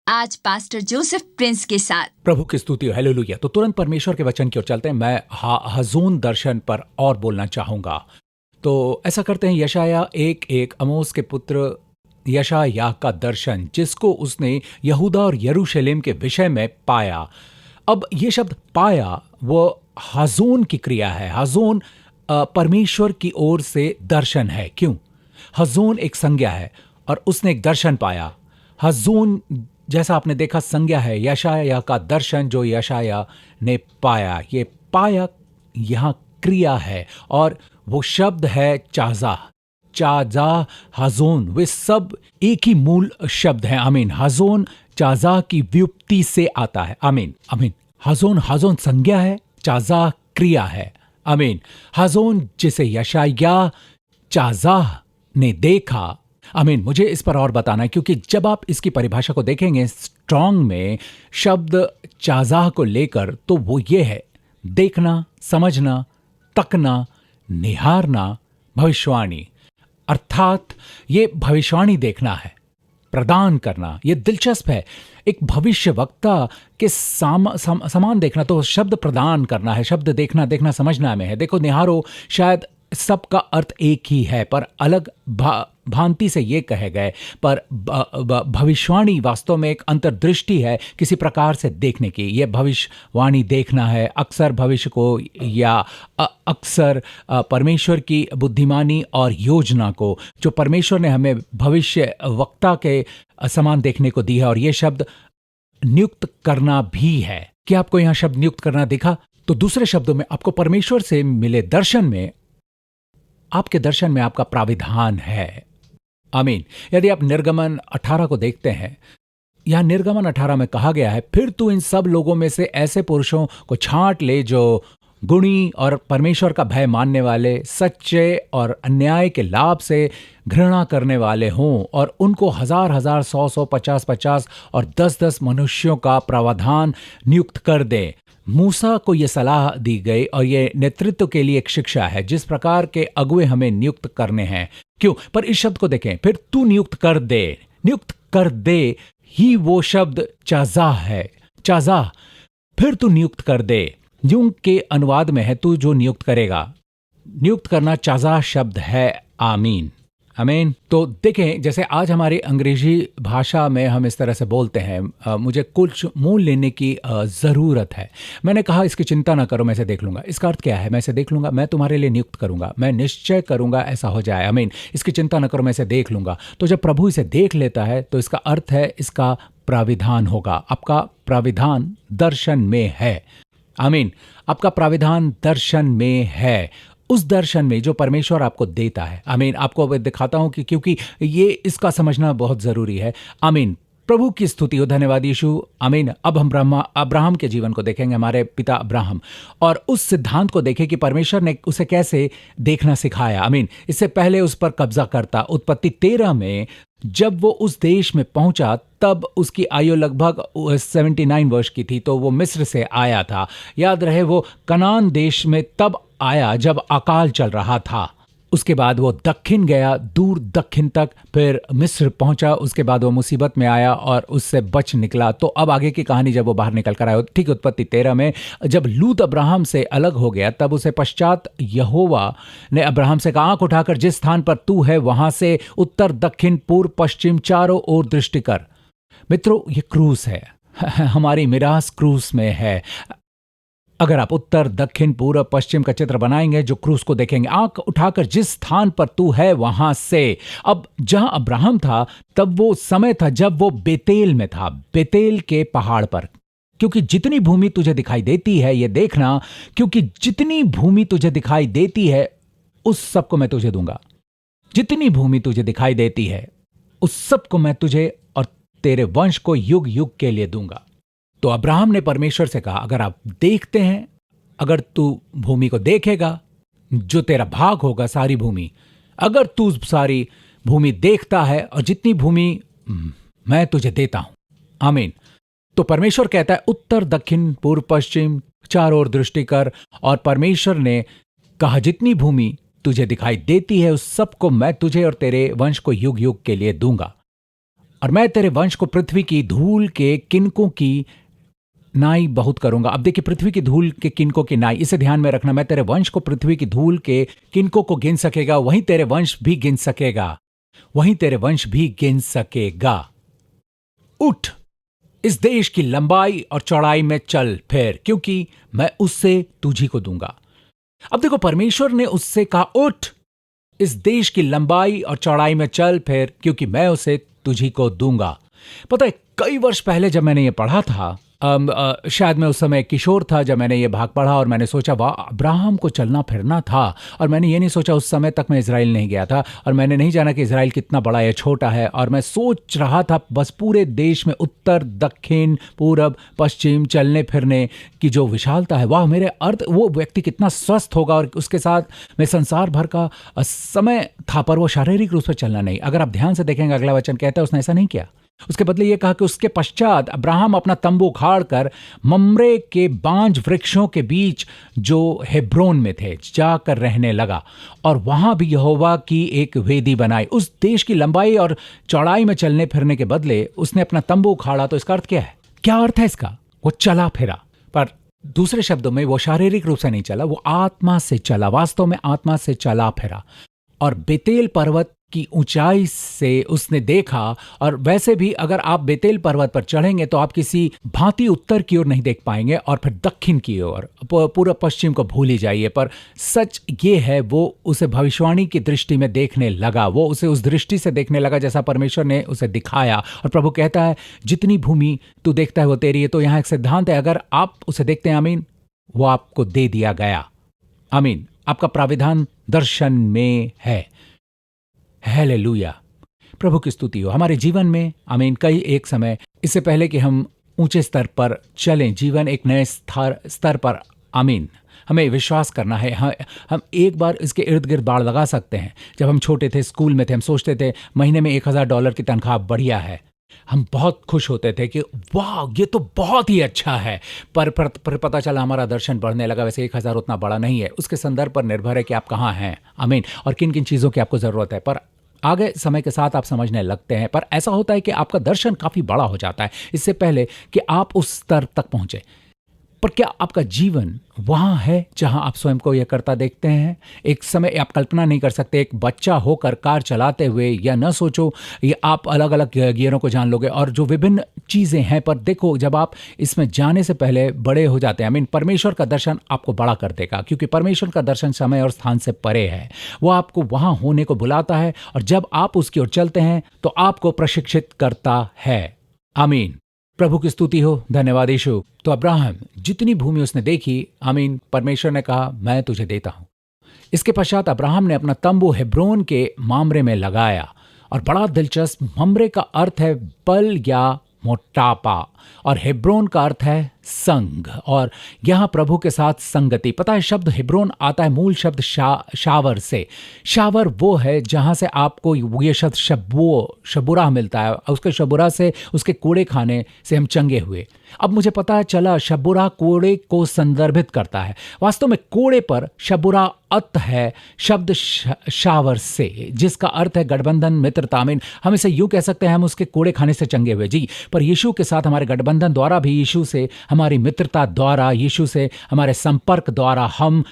आज pastor Joseph Prince के साथ। प्रभु की स्तुति हो, हालेलुया। तो तुरंत परमेश्वर के वचन की ओर चलते हैं। मैं हजून दर्शन पर और बोलना चाहूंगा। तो ऐसा करते हैं, यशाया 1:1, आमोस के पुत्र यशायाह का दर्शन, जिसको उसने यहूदा और यरूशलेम के विषय में पाया। अब ये शब्द पाया वो हजून की क्रिया है। हजून परमेश्वर की ओर से दर्शन है। क्यों? हजून एक संज्ञा है और उसने एक दर्शन पाया। हजून, जैसा आपने देखा, संज्ञा है। यशाया का दर्शन जो यशाया ने पाया, ये पाया यहां क्रिया है और वो शब्द है चाजा। चाजा, हजून, वे सब एक ही मूल शब्द है। आमीन। हजून चाजा की व्युत्पत्ति से आता है। आमीन, आमीन। हजून संज्ञा है, चाजा क्रिया है। आमीन। हजून जिसे यशाया चाजा ने देखा। आमीन। मुझे इस पर और बताना है, क्योंकि जब आप इसकी परिभाषा को देखेंगे स्ट्रॉन्ग में शब्द चाजाह को लेकर, तो वो ये है: देखना, समझना, तकना, निहारना, भविष्यवाणी। अर्थात ये भविष्यवाणी देखना है, प्रदान करना। ये दिलचस्प है, एक भविष्य वक्ता के समान देखना। तो शब्द प्रदान करना है, शब्द देखना समझना में है। देखो, निहारो शायद सबका अर्थ एक ही है, पर अलग भांति से ये कहे गए। पर भविष्यवाणी वास्तव में एक अंतर्दृष्टि है, किसी प्रकार से देखने की। यह भविष्यवाणी देखना है अक्सर भविष्य को, या अक्सर परमेश्वर की बुद्धिमानी और योजना को, जो परमेश्वर ने हमें भविष्य वक्ता के समान देखने को दी है। और यह शब्द नियुक्त करना भी है। क्या आपको यहां शब्द नियुक्त करना दिखा? तो दूसरे शब्दों में, आपको परमेश्वर से मिले दर्शन में, आपके दर्शन में आपका प्राविधान है। आमीन। यदि आप निर्गमन 18 को देखते हैं, यहां निर्गमन 18 में कहा गया है, फिर तू इन सब लोगों में से ऐसे पुरुषों को छांट ले जो गुणी और परमेश्वर का भय मानने वाले, सच्चे और अन्याय के लाभ से घृणा करने वाले हों, और उनको 1000-1000, 100-100, 50-50 और 10-10 मनुष्यों का प्रावधान नियुक्त कर दे। मूसा को यह सलाह दी गई, और यह नेतृत्व के लिए एक शिक्षा है, जिस प्रकार के अगुए हमें नियुक्त करने हैं। क्यों? पर इस शब्द को देखें, फिर तू नियुक्त कर दे। नियुक्त कर दे ही वो शब्द चाजा है। चाजा, फिर तू नियुक्त कर दे। यूं के अनुवाद में है, तू जो नियुक्त करेगा। नियुक्त करना चाजा शब्द है। आमीन, आमीन। तो देखें, जैसे आज हमारी अंग्रेजी भाषा में हम इस तरह से बोलते हैं, मुझे कुछ मूल लेने की ज़रूरत है। मैंने कहा, इसकी चिंता ना करो, मैं इसे देख लूंगा। इसका अर्थ क्या है? मैं इसे देख लूंगा, मैं तुम्हारे लिए नियुक्त करूंगा, मैं निश्चय करूंगा ऐसा हो जाए। आमीन। इसकी चिंता ना करो, मैं इसे देख लूंगा। तो जब प्रभु इसे देख लेता है, तो इसका अर्थ है इसका प्राविधान होगा। आपका प्राविधान दर्शन में है। आमीन। आपका प्राविधान दर्शन में है। उस दर्शन में जो परमेश्वर आपको देता है। आमीन। आपको दिखाता हूं कि, क्योंकि ये इसका समझना बहुत जरूरी है। आमीन। प्रभु की स्तुति हो, धन्यवाद यीशु। आमीन। अब हम अब्राहम के जीवन को देखेंगे, हमारे पिता अब्राहम, और उस सिद्धांत को देखें कि परमेश्वर ने उसे कैसे देखना सिखाया। आमीन। इससे पहले उस पर कब्जा करता। उत्पत्ति 13 में जब वो उस देश में पहुंचा, तब उसकी आयु लगभग 79 वर्ष की थी। तो वो मिस्र से आया था। याद रहे, वो कनान देश में तब आया जब अकाल चल रहा था। उसके बाद वो दक्षिण गया, दूर दक्षिण तक, फिर मिस्र पहुंचा। उसके बाद वो मुसीबत में आया और उससे बच निकला। तो अब आगे की कहानी, जब वो बाहर निकल कर आया, ठीक उत्पत्ति 13 में, जब लूत अब्राहम से अलग हो गया, तब उसे पश्चात यहोवा ने अब्राहम से कहा, आंख उठाकर जिस स्थान पर तू है वहां से उत्तर, दक्षिण, पूर्व, पश्चिम चारों ओर दृष्टि कर। मित्रों, ये क्रूस है। हमारी मिरास क्रूस में है। अगर आप उत्तर, दक्षिण, पूर्व, पश्चिम का चित्र बनाएंगे, जो क्रूस को देखेंगे, आंख उठाकर जिस स्थान पर तू है वहां से। अब जहां अब्राहम था, तब वो समय था जब वो बेतेल में था, बेतेल के पहाड़ पर। क्योंकि जितनी भूमि तुझे दिखाई देती है, ये देखना, क्योंकि जितनी भूमि तुझे दिखाई देती है, उस सब को मैं तुझे दूंगा। जितनी भूमि तुझे दिखाई देती है, उस सब को मैं तुझे और तेरे वंश को युग युग के लिए दूंगा। तो अब्राहम ने परमेश्वर से कहा, अगर आप देखते हैं, अगर तू भूमि को देखेगा, जो तेरा भाग होगा, सारी भूमि, अगर तू सारी भूमि देखता है, और जितनी भूमि मैं तुझे देता हूं। आमीन। तो परमेश्वर कहता है, उत्तर, दक्षिण, पूर्व, पश्चिम चारों ओर दृष्टि कर। और परमेश्वर ने कहा, जितनी भूमि तुझे दिखाई देती है, उस सब को मैं तुझे और तेरे वंश को युग युग के लिए दूंगा। और मैं तेरे वंश को पृथ्वी की धूल के किनकों की नाई बहुत करूंगा। अब देखिए, पृथ्वी की धूल के किनकों की नाई, इसे ध्यान में रखना। मैं तेरे वंश को पृथ्वी की धूल के किनकों को गिन सकेगा, वहीं तेरे वंश भी गिन सकेगा, वहीं तेरे वंश भी गिन सकेगा। उठ, इस देश की लंबाई और चौड़ाई में चल फिर, क्योंकि मैं उससे तुझी को दूंगा। अब देखो, परमेश्वर ने उससे कहा, उठ, इस देश की लंबाई और चौड़ाई में चल फिर, क्योंकि मैं उसे तुझी को दूंगा। पता है, कई वर्ष पहले जब मैंने ये पढ़ा था, शायद मैं उस समय किशोर था जब मैंने ये भाग पढ़ा, और मैंने सोचा, वाह, अब्राहम को चलना फिरना था। और मैंने ये नहीं सोचा, उस समय तक मैं इजराइल नहीं गया था, और मैंने नहीं जाना कि इजराइल कितना बड़ा या छोटा है। और मैं सोच रहा था बस पूरे देश में उत्तर, दक्षिण, पूरब, पश्चिम चलने फिरने की जो विशालता है, वाह, मेरे अर्थ, वो व्यक्ति कितना स्वस्थ होगा, और उसके साथ मैं संसार भर का समय था, पर वो शारीरिक रूप से चलना नहीं। अगर आप ध्यान से देखेंगे, अगला वचन कहता है, उसने ऐसा नहीं किया। उसके बदले ये कहा कि उसके पश्चात अब्राहम अपना तंबू उखाड़ कर मम्रे के बांज वृक्षों के बीच जो हेब्रोन में थे जाकर रहने लगा, और वहां भी यहोवा की एक वेदी बनाई। उस देश की लंबाई और चौड़ाई में चलने फिरने के बदले उसने अपना तंबू उखाड़ा। तो इसका अर्थ क्या है? क्या अर्थ है इसका? वो चला फिरा, पर दूसरे शब्दों में वो शारीरिक रूप से नहीं चला, वो आत्मा से चला, वास्तव में आत्मा से चला फिरा। और बेतेल पर्वत की ऊंचाई से उसने देखा, और वैसे भी अगर आप बेतेल पर्वत पर चढ़ेंगे तो आप किसी भांति उत्तर की ओर नहीं देख पाएंगे, और फिर दक्षिण की ओर, पूरा पश्चिम को भूल ही जाइए। पर सच ये है, वो उसे भविष्यवाणी की दृष्टि में देखने लगा, वो उसे उस दृष्टि से देखने लगा जैसा परमेश्वर ने उसे दिखाया। और प्रभु कहता है, जितनी भूमि तू देखता है वो तेरी है। तो यहाँ एक सिद्धांत है, अगर आप उसे देखते हैं, आमीन, वो आपको दे दिया गया। आमीन, आपका प्राविधान दर्शन में है। हालेलुया, प्रभु की स्तुति हो हमारे जीवन में। आमीन। कई एक समय, इससे पहले कि हम ऊंचे स्तर पर चलें, जीवन एक नए स्तर पर, आमीन, हमें विश्वास करना है। हम एक बार इसके इर्द गिर्द बाड़ लगा सकते हैं। जब हम छोटे थे, स्कूल में थे, हम सोचते थे महीने में $1000 की तनख्वाह बढ़िया है। हम बहुत खुश होते थे कि वाह, ये तो बहुत ही अच्छा है। पर पता चला हमारा दर्शन बढ़ने लगा। वैसे 1000 उतना बड़ा नहीं है, उसके संदर्भ पर निर्भर है कि आप कहाँ हैं, आमीन, और किन किन चीज़ों की आपको ज़रूरत है। पर आगे समय के साथ आप समझने लगते हैं। पर ऐसा होता है कि आपका दर्शन काफ़ी बड़ा हो जाता है इससे पहले कि आप उस स्तर तक पहुँचे। पर क्या आपका जीवन वहाँ है जहाँ आप स्वयं को यह करता देखते हैं? एक समय आप कल्पना नहीं कर सकते, एक बच्चा होकर कार चलाते हुए, या न सोचो ये आप अलग अलग गियरों को जान लोगे और जो विभिन्न चीज़ें हैं। पर देखो, जब आप इसमें जाने से पहले बड़े हो जाते हैं, आई मीन, परमेश्वर का दर्शन आपको बड़ा कर देगा, क्योंकि परमेश्वर का दर्शन समय और स्थान से परे है। वो आपको वहाँ होने को बुलाता है, और जब आप उसकी ओर चलते हैं तो आपको प्रशिक्षित करता है। आमीन, प्रभु की स्तुति हो, धन्यवाद यीशु। तो अब्राहम, जितनी भूमि उसने देखी, आमीन, परमेश्वर ने कहा, मैं तुझे देता हूं। इसके पश्चात अब्राहम ने अपना तंबू हेब्रोन के मामरे में लगाया। और बड़ा दिलचस्प, ममरे का अर्थ है बल या मोटापा, और हेब्रोन का अर्थ है संग, और यहां प्रभु के साथ संगति। पता है, शब्द हेब्रोन आता है मूल शब्द शावर से। शावर वो है जहां से आपको ये शब्द शबुरा मिलता है। उसके शबुरा से, उसके कूड़े खाने से हम चंगे हुए। अब मुझे पता चला शबुरा कूड़े को संदर्भित करता है। वास्तव में कूड़े पर शबुरा अत है शब्द शावर से, जिसका अर्थ है गठबंधन, मित्रता। आमीन, हम इसे यूं कह सकते हैं, हम उसके कूड़े खाने से चंगे हुए जी। पर यीशु के साथ हमारे गठबंधन द्वारा भी, यीशु से हमारी मित्रता द्वारा, यीशु से हमारे संपर्क द्वारा हम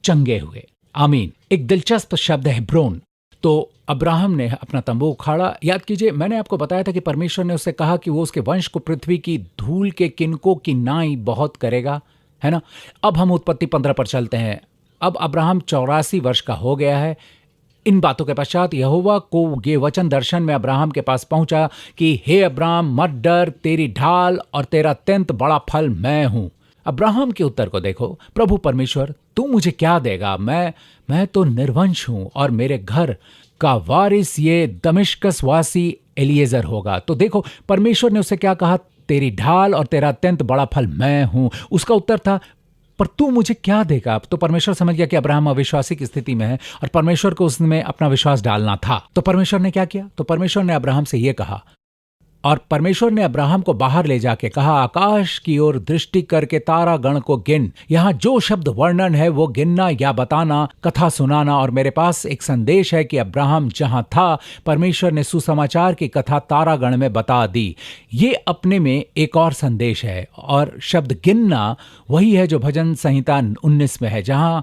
चंगे हुए। आमीन। एक दिलचस्प शब्द है हेब्रोन। तो अब्राहम ने अपना तंबू उखाड़ा। याद कीजिए, मैंने आपको बताया था कि परमेश्वर ने उससे कहा कि वो उसके वंश को पृथ्वी की धूल के किनकों की नाई बहुत करेगा, है ना। अब हम उत्पत्ति 15 पर चलते हैं। अब अब्राहम 84 वर्ष का हो गया है। इन बातों के पश्चात यहोवा को ये वचन दर्शन में अब्राहम के पास पहुंचा कि हे अब्राहम, मत डर, तेरी ढाल और तेरा अत्यंत बड़ा फल मैं हूं। अब्राहम के उत्तर को देखो, प्रभु परमेश्वर, तू मुझे क्या देगा? मैं तो निर्वंश हूं, और मेरे घर का वारिस ये दमिश्कस वासी एलिएजर होगा। तो देखो, परमेश्वर ने उसे क्या कहा? तेरी ढाल और तेरा अत्यंत बड़ा फल मैं हूं। उसका उत्तर था, पर तू मुझे क्या देगा? तो परमेश्वर समझ गया कि अब्राहम अविश्वासी की स्थिति में है, और परमेश्वर को उसमें अपना विश्वास डालना था। तो परमेश्वर ने क्या किया? तो परमेश्वर ने अब्राहम से यह कहा, और परमेश्वर ने अब्राहम को बाहर ले जाके कहा, आकाश की ओर दृष्टि करके तारा गण को गिन। यहाँ जो शब्द वर्णन है वो गिनना या बताना, कथा सुनाना। और मेरे पास एक संदेश है कि अब्राहम जहां था, परमेश्वर ने सुसमाचार की कथा तारा गण में बता दी। ये अपने में एक और संदेश है। और शब्द गिनना वही है जो भजन संहिता 19 में है, जहां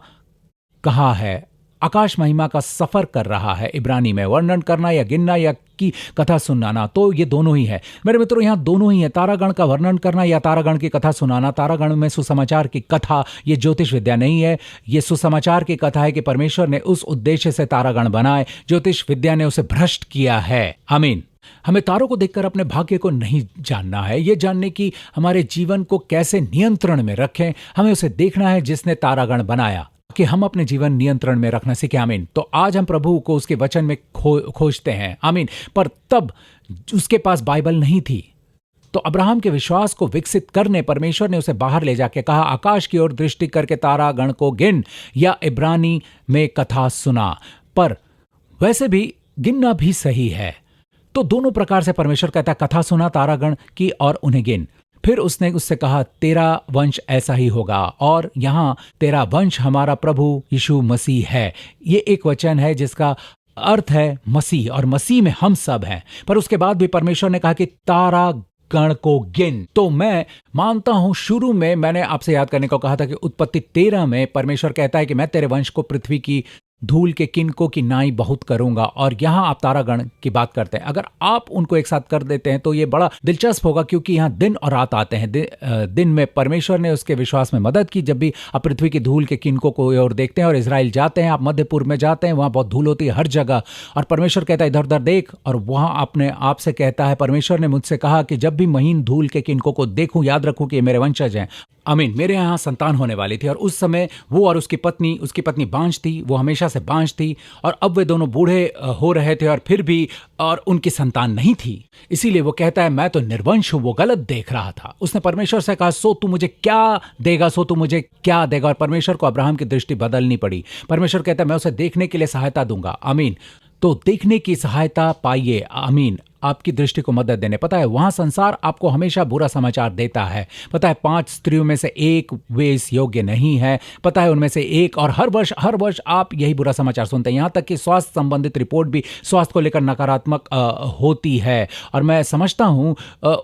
कहा है आकाश महिमा का सफर कर रहा है। इब्रानी में वर्णन करना या गिनना या की कथा सुनाना, तो ये दोनों ही है मेरे मित्रों, यहाँ दोनों ही है। तारागण का वर्णन करना या तारागण की कथा सुनाना। तारागण में सुसमाचार की कथा, ये ज्योतिष विद्या नहीं है, ये सुसमाचार की कथा है कि परमेश्वर ने उस उद्देश्य से तारागण बनाए, ज्योतिष विद्या ने उसे भ्रष्ट किया है। आमीन। हमें तारों को देखकर अपने भाग्य को नहीं जानना है, ये जानने की हमारे जीवन को कैसे नियंत्रण में रखें, हमें उसे देखना है जिसने तारागण बनाया, कि हम अपने जीवन नियंत्रण में रखना सीखें। आमीन। तो आज हम प्रभु को उसके वचन में खोजते हैं। आमीन। पर तब उसके पास बाइबल नहीं थी, तो अब्राहम के विश्वास को विकसित करने परमेश्वर ने उसे बाहर ले जाके कहा, आकाश की ओर दृष्टि करके तारा गण को गिन या इब्रानी में कथा सुना। पर वैसे भी गिनना भी सही है। तो दोनों प्रकार से परमेश्वर कहता है, कथा सुना तारागण की और उन्हें गिन। फिर उसने उससे कहा, तेरा वंश ऐसा ही होगा। और यहां तेरा वंश हमारा प्रभु यीशु मसीह है। ये एक वचन है जिसका अर्थ है मसीह, और मसीह में हम सब हैं। पर उसके बाद भी परमेश्वर ने कहा कि तारा गण को गिन। तो मैं मानता हूं, शुरू में मैंने आपसे याद करने को कहा था कि उत्पत्ति 13 में परमेश्वर कहता है कि मैं तेरे वंश को पृथ्वी की धूल के किनको की नाई बहुत करूंगा। और यहां आप तारागण की बात करते हैं। अगर आप उनको एक साथ कर देते हैं तो ये बड़ा दिलचस्प होगा, क्योंकि यहां दिन और रात आते हैं। दिन में परमेश्वर ने उसके विश्वास में मदद की। जब भी आप पृथ्वी की धूल के किनको को ओर देखते हैं और इजराइल जाते हैं, आप मध्य पूर्व में जाते हैं, वहां बहुत धूल होती है हर जगह। और परमेश्वर कहता है इधर उधर देख, और वहां अपने आप से कहता है, परमेश्वर ने मुझसे कहा कि जब भी महीन धूल के किनको को देखूं, याद रखूं कि ये मेरे वंशज हैं। आमीन। मेरे यहाँ संतान होने वाली थी, और उस समय वो और उसकी पत्नी बांझ थी, वो हमेशा से बांझ थी। और अब वे दोनों बूढ़े हो रहे थे, और फिर भी और उनकी संतान नहीं थी। इसीलिए वो कहता है, मैं तो निर्वंश हूं। वो गलत देख रहा था। उसने परमेश्वर से कहा, सो तू मुझे क्या देगा, सो तू मुझे क्या देगा। और परमेश्वर को अब्राहम की दृष्टि बदलनी पड़ी। परमेश्वर कहता है, मैं उसे देखने के लिए सहायता दूंगा। आमीन। तो देखने की सहायता पाइए। आमीन। आपकी दृष्टि को मदद देने। पता है, वहां संसार आपको हमेशा बुरा समाचार देता है। पता है, 5 स्त्रियों में से एक वे इस योग्य नहीं है। पता है, उनमें से एक, और हर वर्ष आप यही बुरा समाचार सुनते हैं। यहां तक कि स्वास्थ्य संबंधित रिपोर्ट भी स्वास्थ्य को लेकर नकारात्मक होती है। और मैं समझता हूं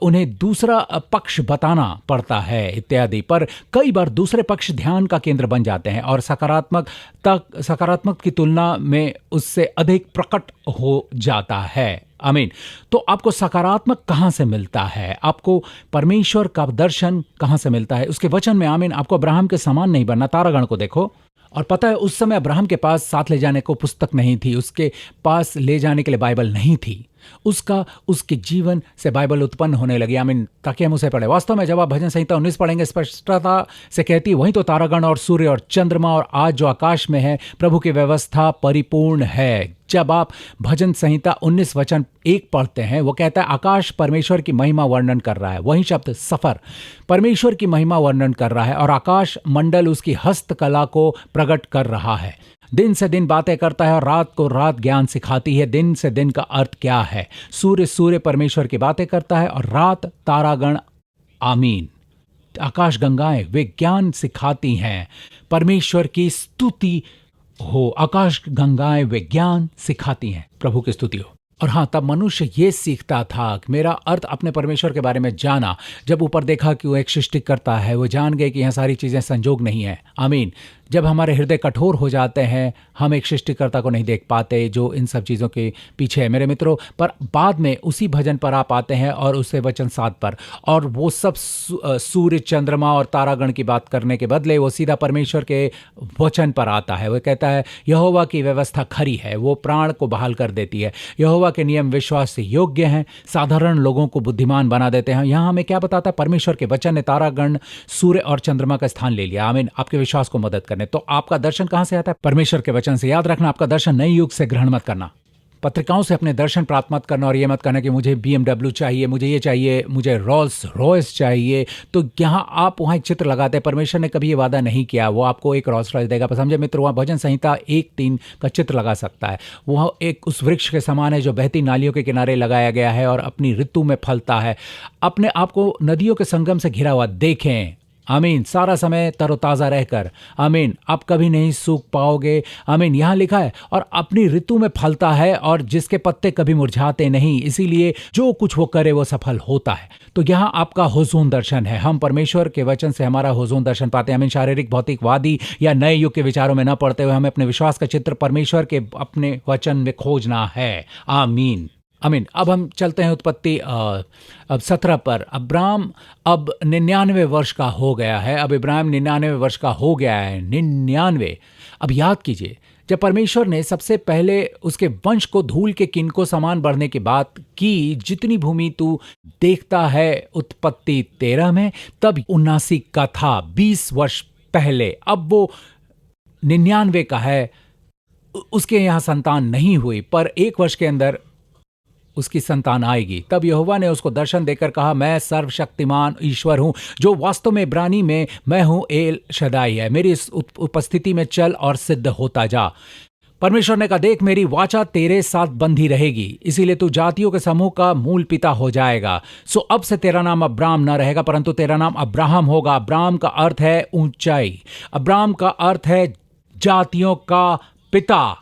उन्हें दूसरा पक्ष बताना पड़ता है इत्यादि। पर कई बार दूसरे पक्ष ध्यान का केंद्र बन जाते हैं, और सकारात्मक की तुलना में उससे अधिक प्रकट हो जाता है। आमीन। तो आपको सकारात्मक कहां से मिलता है? आपको परमेश्वर का दर्शन कहां से मिलता है? उसके वचन में। आमीन। आपको अब्राहम के समान नहीं बनना। तारागण को देखो। और पता है, उस समय अब्राहम के पास साथ ले जाने को पुस्तक नहीं थी, उसके पास ले जाने के लिए बाइबल नहीं थी। उसके जीवन से बाइबल उत्पन्न होने लगी। आमीन। ताकि हम उसे पढ़े। वास्तव में जब आप भजन संहिता 19 पढ़ेंगे, स्पष्टता से कहती है, वहीं तो तारागण और सूर्य और चंद्रमा और आज जो आकाश में है, प्रभु की व्यवस्था परिपूर्ण है। जब आप भजन संहिता 19 वचन 1 पढ़ते हैं, वो कहता है, आकाश परमेश्वर की महिमा वर्णन कर रहा है। वही शब्द सफर परमेश्वर की महिमा वर्णन कर रहा है, और आकाश मंडल उसकी हस्तकला को प्रकट कर रहा है। दिन से दिन बातें करता है, और रात को रात ज्ञान सिखाती है। दिन से दिन का अर्थ क्या है? सूर्य परमेश्वर की बातें करता है, और रात तारागण। आमीन। आकाश गंगाएं वे ज्ञान सिखाती हैं। परमेश्वर की स्तुति हो। आकाश गंगाएं वे ज्ञान सिखाती हैं। प्रभु की स्तुति हो। और हाँ, तब मनुष्य ये सीखता था कि मेरा अर्थ अपने परमेश्वर के बारे में जाना। जब ऊपर देखा कि वो एक सृष्टि करता है, वो जान गए कि यहाँ सारी चीज़ें संजोग नहीं है। आमीन। जब हमारे हृदय कठोर हो जाते हैं, हम एक सृष्टिकर्ता को नहीं देख पाते जो इन सब चीज़ों के पीछे है मेरे मित्रों। पर बाद में उसी भजन पर आप आते हैं, और उससे वचन 7 पर, और वो सब सूर्य चंद्रमा और तारागण की बात करने के बदले वो सीधा परमेश्वर के वचन पर आता है। वो कहता है, यहोवा की व्यवस्था खरी है, वो प्राण को बहाल कर देती है। यहोवा के नियम विश्वास से योग्य हैं, साधारण लोगों को बुद्धिमान बना देते हैं। यहाँ हमें क्या बताता है? परमेश्वर के वचन ने तारागण, सूर्य और चंद्रमा का स्थान ले लिया। आमीन। आपके विश्वास को मदद करने। तो आपका दर्शन कहां से आता है? परमेश्वर के वचन से। याद रखना, आपका दर्शन नए युग से ग्रहण मत करना। पत्रिकाओं से अपने दर्शन प्राप्त मत करना और ये मत करना कि मुझे BMW चाहिए, मुझे ये चाहिए, मुझे रोल्स रॉयस चाहिए। तो यहाँ आप वहाँ एक चित्र लगाते हैं। परमेश्वर ने कभी ये वादा नहीं किया वो आपको एक रोल्स रॉयस देगा। पर समझे मित्र, वहाँ भजन संहिता 1:3 का चित्र लगा सकता है। वह एक उस वृक्ष के समान है जो बहती नालियों के किनारे लगाया गया है और अपनी ऋतु में फलता है। अपने आप को नदियों के संगम से घिरा हुआ देखें। आमीन। सारा समय तरोताज़ा रहकर, आमीन। आप कभी नहीं सूख पाओगे, आमीन। यहाँ लिखा है और अपनी ऋतु में फलता है और जिसके पत्ते कभी मुरझाते नहीं, इसीलिए जो कुछ वो करे वो सफल होता है। तो यहाँ आपका हुजून दर्शन है। हम परमेश्वर के वचन से हमारा हुजून दर्शन पाते हैं। आमीन। शारीरिक भौतिकवादी या नए युग के विचारों में न पड़ते हुए हमें अपने विश्वास का चित्र परमेश्वर के अपने वचन में खोजना है। आमीन, आमीन। अब हम चलते हैं उत्पत्ति अब 17 पर। अब्राम अब 99 वर्ष का हो गया है। अब इब्राहिम 99 वर्ष का हो गया है। 99। अब याद कीजिए, जब परमेश्वर ने सबसे पहले उसके वंश को धूल के किनको समान बढ़ने की बात की, जितनी भूमि तू देखता है, उत्पत्ति 13 में, तब 79 का था, 20 वर्ष पहले। अब वो 99 का है। उसके यहाँ संतान नहीं हुई, पर 1 वर्ष के अंदर उसकी संतान आएगी। तब यहोवा ने उसको दर्शन देकर कहा, मैं सर्वशक्तिमान ईश्वर हूं, जो वास्तव में इब्रानी में मैं हूं एल शदाई है। मेरी इस उपस्थिति में चल और सिद्ध होता जा। परमेश्वर ने कहा, देख मेरी वाचा तेरे साथ बंधी रहेगी, इसीलिए तू जातियों के समूह का मूल पिता हो जाएगा। सो अब से तेरा नाम अब्राम न रहेगा, परंतु तेरा नाम अब्राहम होगा। अब्राम का अर्थ है ऊंचाई। अब्राम का अर्थ है जातियों का पिता,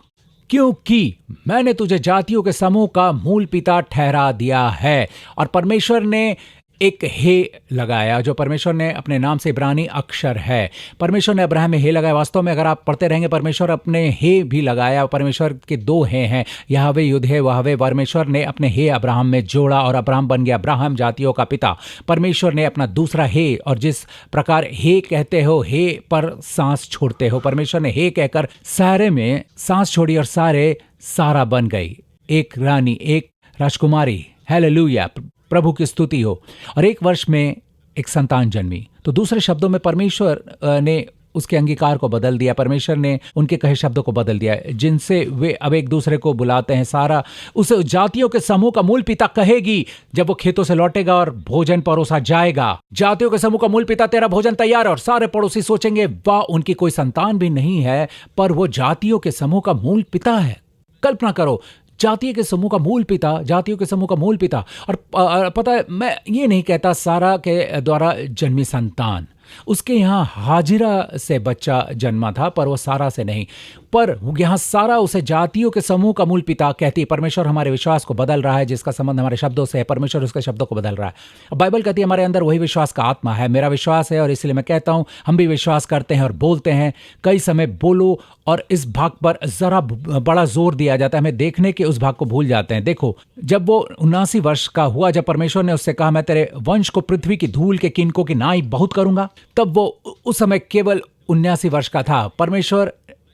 क्योंकि मैंने तुझे जातियों के समूह का मूल पिता ठहरा दिया है। और परमेश्वर ने एक हे लगाया, जो परमेश्वर ने अपने नाम से इब्रानी अक्षर है। परमेश्वर ने अब्राहम में हे लगाया। वास्तव में अगर आप पढ़ते रहेंगे, परमेश्वर अपने हे भी लगाया। परमेश्वर के 2 हे हैं, यहवे युद्ध है वहवे। परमेश्वर ने अपने हे अब्राहम में जोड़ा और अब्राहम बन गया अब्राहम जातियों का पिता। परमेश्वर ने अपना दूसरा हे, और जिस प्रकार हे कहते हो, हे पर सांस छोड़ते हो, परमेश्वर ने हे कहकर सारे में सांस छोड़ी और सारे सारा बन गई, एक रानी, एक राजकुमारी। हालेलुया, प्रभु की स्तुति हो। और 1 वर्ष में एक संतान जन्मी। तो दूसरे शब्दों में परमेश्वर ने उसके अंगीकार को बदल दिया। परमेश्वर ने उनके कहे शब्दों को बदल दिया, जिनसे वे अब एक दूसरे को बुलाते हैं। सारा उसे जातियों के समूह का मूल पिता कहेगी जब वो खेतों से लौटेगा और भोजन परोसा जाएगा। जातियों के समूह का मूल पिता, तेरा भोजन तैयार है। और सारे पड़ोसी सोचेंगे, वाह, उनकी कोई संतान भी नहीं है, पर वो जातियों के समूह का मूल पिता है। कल्पना करो, जातियों के समूह का मूल पिता, जातियों के समूह का मूल पिता। और पता है, मैं ये नहीं कहता सारा के द्वारा जन्मी संतान, उसके यहाँ हाजिरा से बच्चा जन्मा था, पर वो सारा से नहीं। पर यहाँ सारा उसे जातियों के समूह का मूल पिता कहती है। परमेश्वर हमारे विश्वास को बदल रहा है, जिसका संबंध हमारे शब्दों से है। परमेश्वर उसके शब्दों को बदल रहा है। बाइबल कहती है हमारे अंदर वही विश्वास का आत्मा है। मेरा विश्वास है और इसलिए मैं कहता हूं, हम भी विश्वास करते हैं और बोलते हैं। कई समय बोलो और इस भाग पर जरा बड़ा जोर दिया जाता है, हमें देखने के उस भाग को भूल जाते हैं। देखो, जब वो 79 वर्ष का हुआ, जब परमेश्वर ने उससे कहा, मैं तेरे वंश को पृथ्वी की धूल के किनको की नाई बहुत करूंगा, तब वो उस समय केवल 79 वर्ष का था। परमेश्वर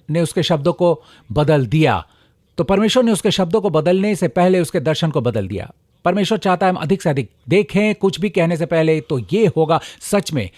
ने उसके शब्दों को बदल दिया। तो परमेश्वर ने उसके शब्दों को बदलने से पहले उसके दर्शन को बदल दिया। परमेश्वर चाहता है हम अधिक से अधिक देखें, कुछ भी कहने से पहले तो ये होगा सच में।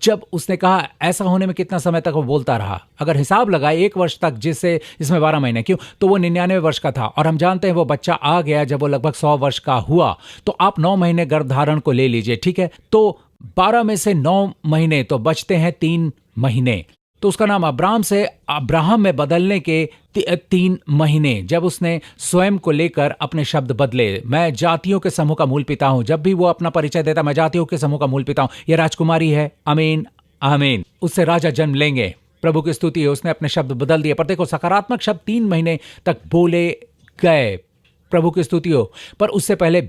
जब उसने कहा, ऐसा होने में कितना समय तक वो बोलता रहा, अगर हिसाब लगाए 1 वर्ष तक, जिसमें 12 महीने, क्यों, तो वो 99 वर्ष का था। और हम जानते हैं वो बच्चा आ गया जब वो लगभग 100 वर्ष का हुआ। तो आप 9 महीने गर्भधारण को ले लीजिए, ठीक है। तो 12 में से 9 महीने तो बचते हैं 3 महीने। तो उसका नाम अब्राम से अब्राहम में बदलने के 3 महीने, जब उसने स्वयं को लेकर अपने शब्द बदले, मैं जातियों के समूह का मूल पिता हूं। जब भी वो अपना परिचय देता, मैं जातियों के समूह का मूल पिता हूं, यह राजकुमारी है, आमीन आमीन, उससे राजा जन्म लेंगे। प्रभु की स्तुति है, उसने अपने शब्द बदल दिए। पर देखो, सकारात्मक शब्द 3 महीने तक बोले गए, प्रभु की स्तुति हो। पर उससे पहले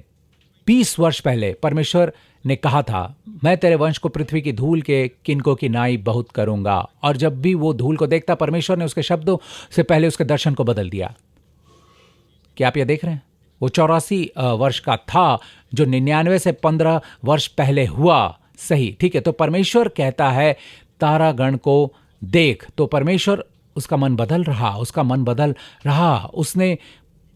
20 वर्ष पहले परमेश्वर ने कहा था, मैं तेरे वंश को पृथ्वी की धूल के किनको की नाई बहुत करूंगा। और जब भी वो धूल को देखता, परमेश्वर ने उसके शब्दों से पहले उसके दर्शन को बदल दिया। क्या आप ये देख रहे हैं? वो 84 वर्ष का था, जो 99 से 15 वर्ष पहले हुआ। सही, ठीक है। तो परमेश्वर कहता है, तारागण को देख। तो परमेश्वर, उसका मन बदल रहा, उसका मन बदल रहा। उसने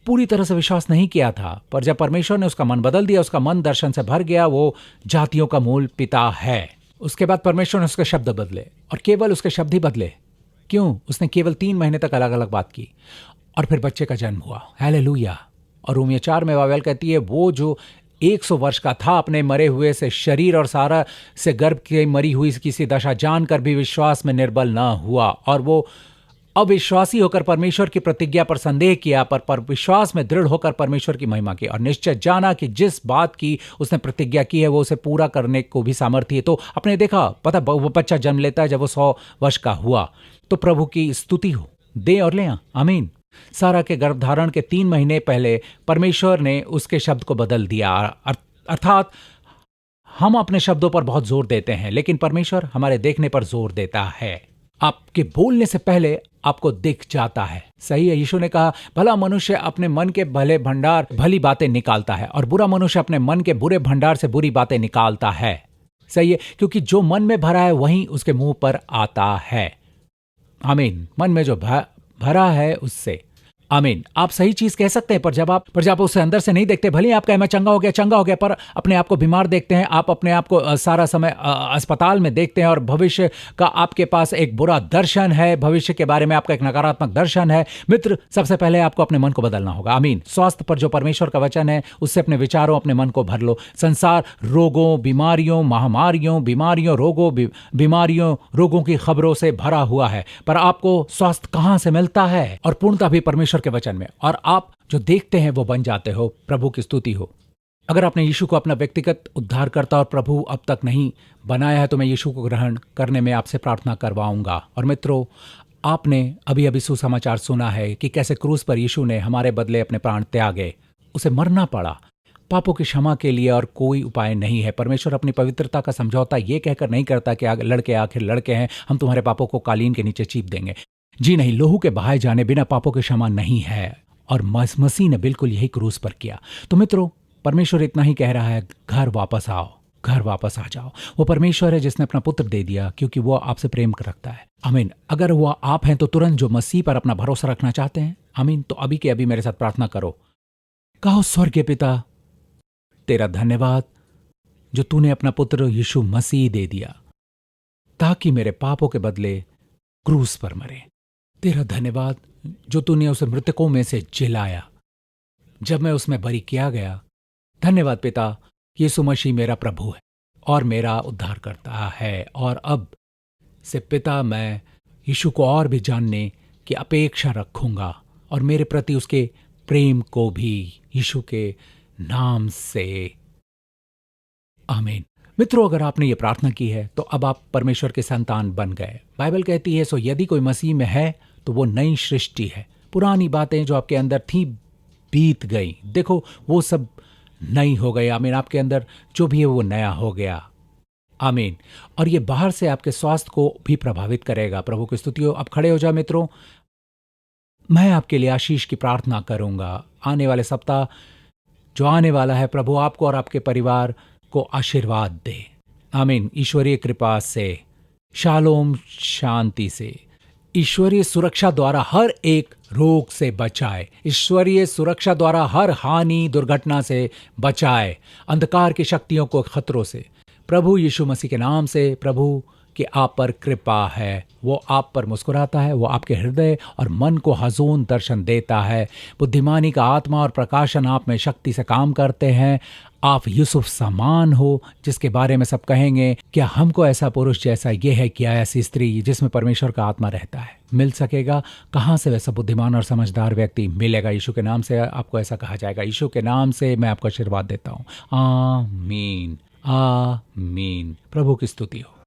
पूरी तरह से विश्वास नहीं किया था, पर जब परमेश्वर ने उसका मन बदल दिया, उसका मन दर्शन से भर गया। वो जातियों का मूल पिता है। उसके बाद परमेश्वर ने उसके शब्द बदले, और केवल उसके शब्द ही बदले। क्यों? उसने केवल 3 महीने तक अलग अलग बात की। और फिर बच्चे का जन्म हुआ। हालेलुया। और रोमियो 4 में बाइबल कहती है वो जो 100 वर्ष का था अपने मरे हुए से शरीर और सारा से गर्भ की मरी हुई किसी दशा जानकर भी विश्वास में निर्बल न हुआ, और वो अविश्वासी होकर परमेश्वर की प्रतिज्ञा पर संदेह किया, पर विश्वास में दृढ़ होकर परमेश्वर की महिमा की, और निश्चय जाना कि जिस बात की उसने प्रतिज्ञा की है वो उसे पूरा करने को भी सामर्थ्य है। तो आपने देखा, पता वो बच्चा जन्म लेता है जब वो 100 वर्ष का हुआ। तो प्रभु की स्तुति हो, दे और ले आमीन। सारा के गर्भधारण के 3 महीने पहले परमेश्वर ने उसके शब्द को बदल दिया। अर्थात हम अपने शब्दों पर बहुत जोर देते हैं, लेकिन परमेश्वर हमारे देखने पर जोर देता है। आपके बोलने से पहले आपको दिख जाता है। सही है। यीशु ने कहा, भला मनुष्य अपने मन के भले भंडार भली बातें निकालता है, और बुरा मनुष्य अपने मन के बुरे भंडार से बुरी बातें निकालता है। सही है, क्योंकि जो मन में भरा है वही उसके मुंह पर आता है। आमीन। मन में जो भरा है उससे। आमीन। आप सही चीज कह सकते हैं, पर जब आप उसे अंदर से नहीं देखते, भले आप कहें मैं चंगा हो गया, पर अपने आप को बीमार देखते हैं, आप अपने आप को सारा समय अस्पताल में देखते हैं, और भविष्य का आपके पास एक बुरा दर्शन है, भविष्य के बारे में आपका एक नकारात्मक दर्शन है। मित्र, सबसे पहले आपको अपने मन को बदलना होगा। आमीन। स्वास्थ्य पर जो परमेश्वर का वचन है उससे अपने विचारों, अपने मन को भर लो। संसार रोगों, बीमारियों, महामारियों, बीमारियों, रोगों, बीमारियों, रोगों की खबरों से भरा हुआ है, पर आपको स्वास्थ्य कहां से मिलता है? और पूर्णता भी परमेश्वर के वचन में, और आप जो देखते हैं वो बन जाते हो। प्रभु की स्तुति हो। अगर आपने यीशु को अपना व्यक्तिगत उद्धारकर्ता और प्रभु अब तक नहीं बनाया है तो मैं यीशु को ग्रहण करने में आपसे प्रार्थना करवाऊंगा। और मित्रों, आपने अभी अभी सुसमाचार सुना है कि कैसे क्रूस पर यीशु ने हमारे बदले अपने प्राण त्यागे, उसे मरना पड़ा पापों की क्षमा के लिए, और कोई उपाय नहीं है। परमेश्वर अपनी पवित्रता का समझौता ये कहकर नहीं करता कि लड़के आखिर लड़के हैं, हम तुम्हारे पापों को कालीन के नीचे चीप देंगे। जी नहीं, लोहू के बहाए जाने बिना पापों की क्षमा नहीं है, और मसीह ने बिल्कुल यही क्रूस पर किया। तो मित्रों, परमेश्वर इतना ही कह रहा है, घर वापस आओ, घर वापस आ जाओ। वो परमेश्वर है जिसने अपना पुत्र दे दिया, क्योंकि वो आपसे प्रेम रखता है। आमीन। अगर वो आप हैं तो तुरंत जो मसीह पर अपना भरोसा रखना चाहते हैं, आमीन, तो अभी के अभी मेरे साथ प्रार्थना करो। कहो, स्वर्गीय पिता, तेरा धन्यवाद जो तूने अपना पुत्र यीशु मसीह दे दिया ताकि मेरे पापों के बदले क्रूस पर मरे। तेरा धन्यवाद जो तूने उसे मृतकों में से जिलाया जब मैं उसमें बरी किया गया। धन्यवाद पिता, यीशु मसीह मेरा प्रभु है और मेरा उद्धार करता है, और अब से पिता मैं यीशु को और भी जानने की अपेक्षा रखूंगा, और मेरे प्रति उसके प्रेम को भी यीशु के नाम से। आमीन। मित्रों, अगर आपने ये प्रार्थना की है तो अब आप परमेश्वर के संतान बन गए। बाइबल कहती है, सो यदि कोई मसीह में है तो वो नई सृष्टि है। पुरानी बातें जो आपके अंदर थी बीत गई, देखो वो सब नई हो गई। आमीन। आपके अंदर जो भी है वो नया हो गया। आमीन। और ये बाहर से आपके स्वास्थ्य को भी प्रभावित करेगा। प्रभु की स्तुति हो। अब खड़े हो जाओ मित्रों, मैं आपके लिए आशीष की प्रार्थना करूंगा। आने वाले सप्ताह जो आने वाला है, प्रभु आपको और आपके परिवार को आशीर्वाद दे। आमीन। ईश्वरीय कृपा से, शालोम, शांति से, ईश्वरीय सुरक्षा द्वारा हर एक रोग से बचाए, ईश्वरीय सुरक्षा द्वारा हर हानि दुर्घटना से बचाए, अंधकार की शक्तियों को खतरों से। प्रभु यीशु मसीह के नाम से प्रभु कि आप पर कृपा है, वो आप पर मुस्कुराता है, वो आपके हृदय और मन को हजून दर्शन देता है। बुद्धिमानी का आत्मा और प्रकाशन आप में शक्ति से काम करते हैं। आप यूसुफ समान हो जिसके बारे में सब कहेंगे, क्या हमको ऐसा पुरुष जैसा ये है, क्या ऐसी स्त्री जिसमें परमेश्वर का आत्मा रहता है? मिल सकेगा? कहाँ से वैसा बुद्धिमान और समझदार व्यक्ति मिलेगा? यीशु के नाम से आपको ऐसा कहा जाएगा। यीशु के नाम से मैं आपको आशीर्वाद देता हूँ। आमीन, आमीन। प्रभु की स्तुति हो।